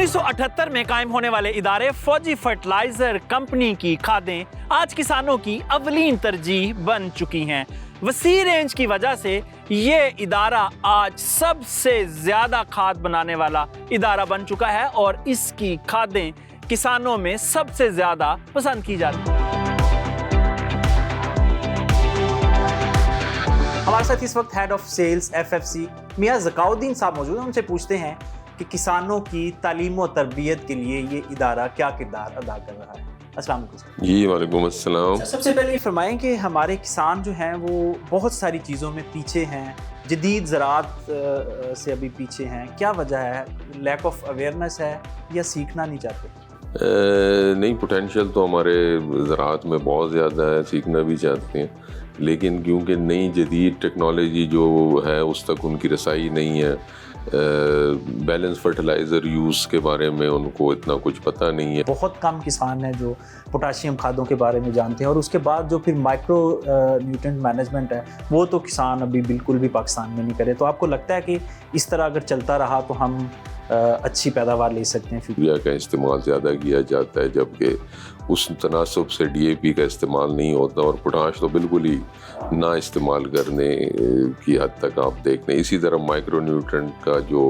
1978 में कायम होने वाले इदारे फौजी फर्टिलाइजर कंपनी की खादें आज किसानों की अवलीन तरजीह बन चुकी हैं। वसी रेंज की वजह से ये इदारा आज सबसे ज्यादा खाद बनाने वाला इदारा बन चुका है और इसकी खादें किसानों में सबसे ज्यादा पसंद की जाती हैं। हमारे साथ इस वक्त हेड ऑफ सेल्स FFC मियां ज़काउद्दीन साहब मौजूद हैं। उनसे पूछते हैं कि किसानों की तालीम और तरबियत के लिए ये इदारा क्या किरदार अदा कर रहा है। अस्सलाम वालेकुम। जी वालेकुम अस्सलाम। सबसे पहले ये फरमाएं कि हमारे किसान जो हैं वो बहुत सारी चीज़ों में पीछे हैं, जदीद ज़राअत से अभी पीछे हैं, क्या वजह है? लैक ऑफ अवेयरनेस है या सीखना नहीं चाहते? नहीं, पोटेंशियल तो हमारे ज़राअत में बहुत ज़्यादा है, सीखना भी चाहते हैं, लेकिन क्योंकि नई जदीद टेक्नोलॉजी जो है उस तक उनकी रसाई नहीं है। बैलेंस फर्टिलाइज़र यूज़ के बारे में उनको इतना कुछ पता नहीं है। बहुत कम किसान हैं जो पोटाशियम खादों के बारे में जानते हैं और उसके बाद जो फिर माइक्रो न्यूट्रिएंट मैनेजमेंट है वो तो किसान अभी बिल्कुल भी पाकिस्तान में नहीं करे। तो आपको लगता है कि इस तरह अगर चलता रहा तो हम अच्छी पैदावार ले सकते हैं? यूरिया का इस्तेमाल ज़्यादा किया जाता है जबकि उस तनासब से DAP का इस्तेमाल नहीं होता और पोटाश तो बिल्कुल ही ना इस्तेमाल करने की हद तक आप देख लें। इसी तरह माइक्रो न्यूट्रिएंट का जो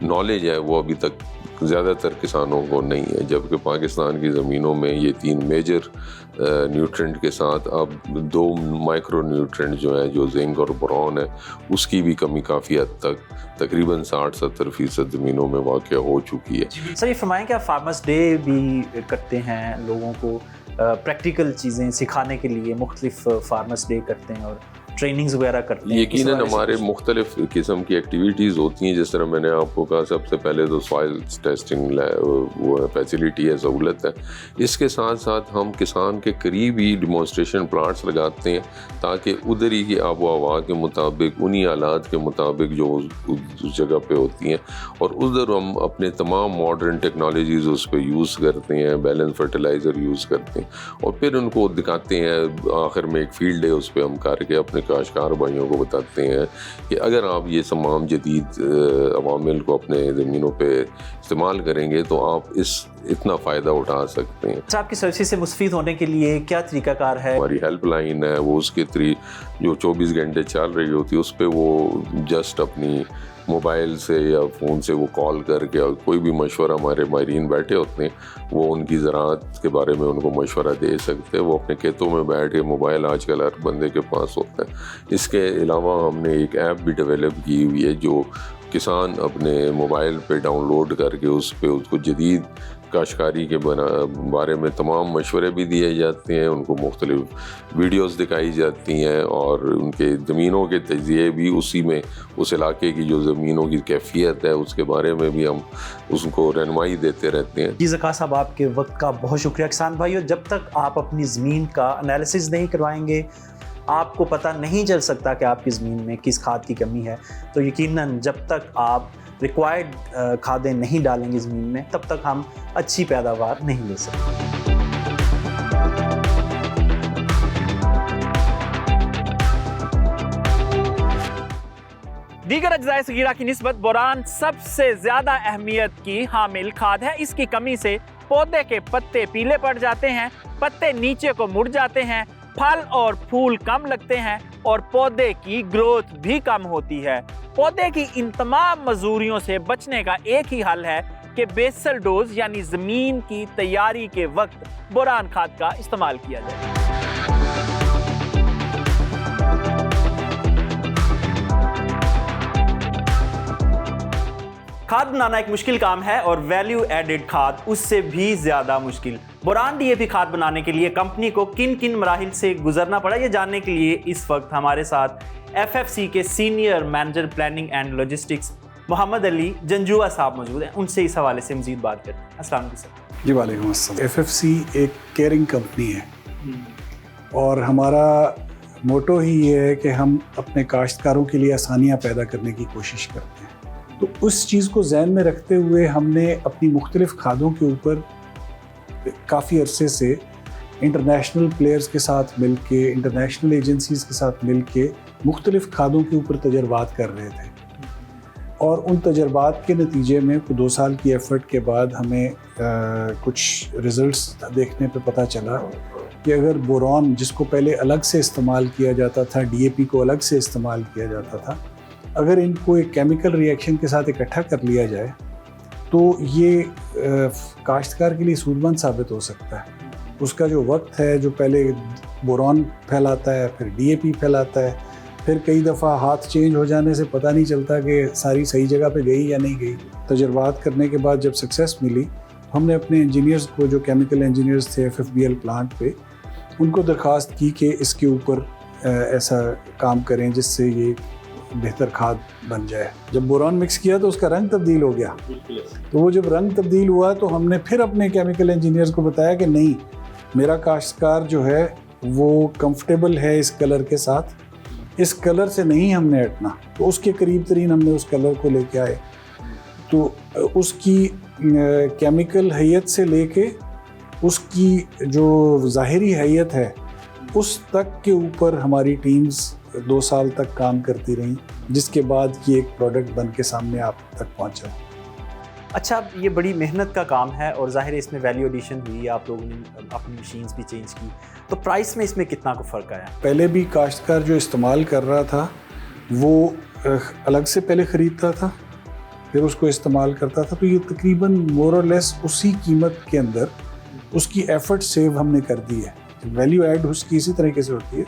नॉलेज है वो अभी तक ज़्यादातर किसानों को नहीं है, जबकि पाकिस्तान की ज़मीनों में ये 3 मेजर न्यूट्रिएंट के साथ अब 2 माइक्रो न्यूट्रिएंट जो है, जो जिंक और बोरॉन है, उसकी भी कमी काफ़ी हद तक तकरीबन 60-70% ज़मीनों में वाक़ हो चुकी है। सर ये फरमाएं कि आप फार्मर्स डे भी करते हैं, लोगों को प्रैक्टिकल चीज़ें सिखाने के लिए मुख्तलिफ फार्मर्स डे करते हैं और ट्रेनिंग्स वगैरह करते हैं? यकीनन हमारे मुख्तलिफ किस्म की एक्टिविटीज़ होती हैं। जिस तरह मैंने आपको कहा, सबसे पहले तो सॉइल टेस्टिंग वो फैसिलिटी है, सहूलत है। इसके साथ साथ हम किसान के करीब ही डिमॉन्स्ट्रेशन प्लांट्स लगाते हैं ताकि उधर ही की आबो हवा के मुताबिक, उन्हीं हालात के मुताबिक जो उस जगह पे होती हैं, और उधर हम अपने तमाम मॉडर्न टेक्नोलॉजीज़ उस पर यूज़ करते हैं, बैलेंस फर्टिलाइज़र यूज़ करते हैं और फिर उनको दिखाते हैं। आखिर में एक फील्ड डे उस पर हम करके अपने काश्तकार भाइयों को बताते हैं कि अगर आप ये तमाम जदीद अवामिल को अपने ज़मीनों पे इस्तेमाल करेंगे तो आप इतना फ़ायदा उठा सकते हैं। आपकी सर्विस से मुस्तफ़ीद होने के लिए क्या तरीकाकार है? हमारी हेल्पलाइन है, वो उसके जो 24 घंटे चल रही होती है, उस पर वो जस्ट अपनी मोबाइल से या फ़ोन से वो कॉल करके और कोई भी मशवरा, हमारे माहिरीन बैठे होते हैं, वो उनकी ज़राअत के बारे में उनको मशवरा दे सकते हैं। वो अपने खेतों में बैठ के, मोबाइल आजकल हर बंदे के पास होता है। इसके अलावा हमने एक ऐप भी डेवलप की हुई है जो किसान अपने मोबाइल पे डाउनलोड करके उस पर उसको जदीद काश्तकारी के बारे में तमाम मशवरे भी दिए जाते हैं, उनको मुख्तलिफ वीडियोस दिखाई जाती हैं और उनके ज़मीनों के तजिए भी उसी में, उस इलाके की जो ज़मीनों की कैफियत है उसके बारे में भी हम उसको रहनुमाई देते रहते हैं। जी ज़का साहब, आपके वक्त का बहुत शुक्रिया। किसान भाइयों, जब तक आप अपनी ज़मीन का एनालिसिस नहीं करवाएंगे, आपको पता नहीं चल सकता कि आपकी ज़मीन में किस खाद की कमी है। तो यकीनन जब तक आप रिक्वायर्ड खादें नहीं डालेंगे ज़मीन में, तब तक हम अच्छी पैदावार नहीं ले सकते। दीगर अज्जाए सगीरा की निस्बत बोरान सबसे ज़्यादा अहमियत की हामिल खाद है। इसकी कमी से पौधे के पत्ते पीले पड़ जाते हैं, पत्ते नीचे को मुड़ जाते हैं, फल और फूल कम लगते हैं और पौधे की ग्रोथ भी कम होती है। पौधे की इन तमाम मजूरियों से बचने का एक ही हल है कि बेसल डोज यानी ज़मीन की तैयारी के वक्त बोरान खाद का इस्तेमाल किया जाए। खाद बनाना एक मुश्किल काम है और वैल्यू एडेड खाद उससे भी ज़्यादा मुश्किल। बोरान DAP खाद बनाने के लिए कंपनी को किन किन मराहिल से गुजरना पड़ा, ये जानने के लिए इस वक्त हमारे साथ FFC के senior manager planning and logistics Mohammad Ali Janjua sahab मौजूद हैं। उनसे इस हवाले से मज़ीद बात करते हैं। अस्सलाम वालेकुम सर। जी वालेकुम अस्सलाम। FFC एक केयरिंग कंपनी है और हमारा मोटो ही ये है कि हम अपने काश्तकारों के लिए आसानियाँ पैदा करने की कोशिश करते हैं। तो उस चीज़ को ज़हन में रखते हुए हमने अपनी मुख्तलिफ़ खादों के ऊपर काफ़ी अरसे से इंटरनेशनल प्लेयर्स के साथ मिल के, इंटरनेशनल एजेंसीज़ के साथ मिल के मुख्तलिफ़ खादों के ऊपर तजर्बात कर रहे थे। اور ان تجربات کے نتیجے میں 2 سال کی ایفرٹ کے بعد ہمیں کچھ رزلٹس دیکھنے پہ پتہ چلا کہ اگر بوران جس کو پہلے الگ سے استعمال کیا جاتا تھا، ڈی اے پی کو الگ سے استعمال کیا جاتا تھا، اگر ان کو ایک کیمیکل ری ایکشن کے ساتھ اکٹھا کر لیا جائے تو یہ کاشتکار کے لیے سود مند ثابت ہو سکتا ہے. اس کا جو وقت ہے، جو پہلے بوران پھیلاتا ہے، پھر ڈی اے پی پھیلاتا ہے، پھر کئی دفعہ ہاتھ چینج ہو جانے سے پتہ نہیں چلتا کہ ساری صحیح جگہ پہ گئی یا نہیں گئی. تجربات کرنے کے بعد جب سکسیس ملی، ہم نے اپنے انجینئرز کو، جو کیمیکل انجینئرز تھے FFBL پلانٹ پہ، ان کو درخواست کی کہ اس کے اوپر ایسا کام کریں جس سے یہ بہتر کھاد بن جائے. جب بوران مکس کیا تو اس کا رنگ تبدیل ہو گیا. تو وہ جب رنگ تبدیل ہوا تو ہم نے پھر اپنے کیمیکل انجینئرز کو بتایا کہ نہیں، میرا کاشتکار جو ہے وہ کمفرٹیبل ہے اس کلر کے ساتھ، اس کلر سے نہیں ہم نے ہٹنا. تو اس کے قریب ترین ہم نے اس کلر کو لے کے آئے. تو اس کی کیمیکل حیت سے لے کے اس کی جو ظاہری حیت ہے اس تک کے اوپر ہماری ٹیمز 2 سال تک کام کرتی رہیں، جس کے بعد یہ ایک پروڈکٹ بن کے سامنے آپ تک پہنچا. اچھا، یہ بڑی محنت کا کام ہے اور ظاہر ہے اس میں ویلیو ایڈیشن ہوئی، آپ لوگوں نے اپنی مشینز بھی چینج کی، تو پرائس میں اس میں کتنا کو فرق آیا؟ پہلے بھی کاشتکار جو استعمال کر رہا تھا وہ الگ سے پہلے خریدتا تھا، پھر اس کو استعمال کرتا تھا، تو یہ تقریباً مور اور لیس اسی قیمت کے اندر اس کی ایفرٹ سیو ہم نے کر دی ہے. ویلیو ایڈ اس کی اسی طریقے سے ہوتی ہے،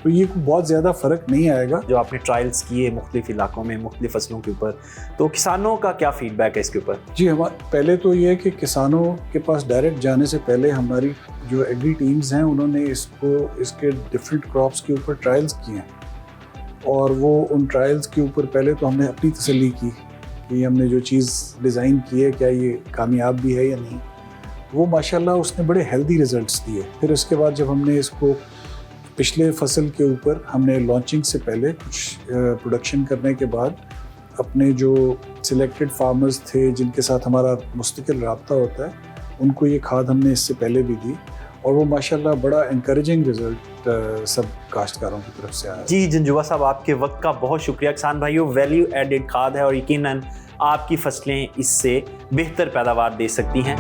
تو یہ بہت زیادہ فرق نہیں آئے گا. جو آپ نے ٹرائلز کیے مختلف علاقوں میں مختلف فصلوں کے اوپر، تو کسانوں کا کیا فیڈ بیک ہے اس کے اوپر؟ جی، پہلے تو یہ ہے کہ کسانوں کے پاس ڈائریکٹ جانے سے پہلے ہماری جو ایگری ٹیمز ہیں انہوں نے اس کے ڈفرینٹ کراپس کے اوپر ٹرائلز کیے ہیں، اور وہ ان ٹرائلز کے اوپر پہلے تو ہم نے اپنی تسلی کی کہ ہم نے جو چیز ڈیزائن کی ہے کیا یہ کامیاب بھی ہے یا نہیں. وہ ماشاءاللہ اس نے بڑے ہیلدی ریزلٹس دیے. پھر اس کے بعد جب ہم نے اس کو پچھلے فصل کے اوپر ہم نے لانچنگ سے پہلے کچھ پروڈکشن کرنے کے بعد اپنے جو سلیکٹڈ فارمرز تھے جن کے ساتھ ہمارا مستقل رابطہ ہوتا ہے، ان کو یہ کھاد ہم نے اس سے پہلے بھی دی، اور وہ ماشاءاللہ بڑا انکریجنگ رزلٹ سب کاشتکاروں کی طرف سے آیا. جی جنجوعہ صاحب، آپ کے وقت کا بہت شکریہ. کسان بھائیوں، ویلیو ایڈڈ کھاد ہے اور یقیناً آپ کی فصلیں اس سے بہتر پیداوار دے سکتی ہیں.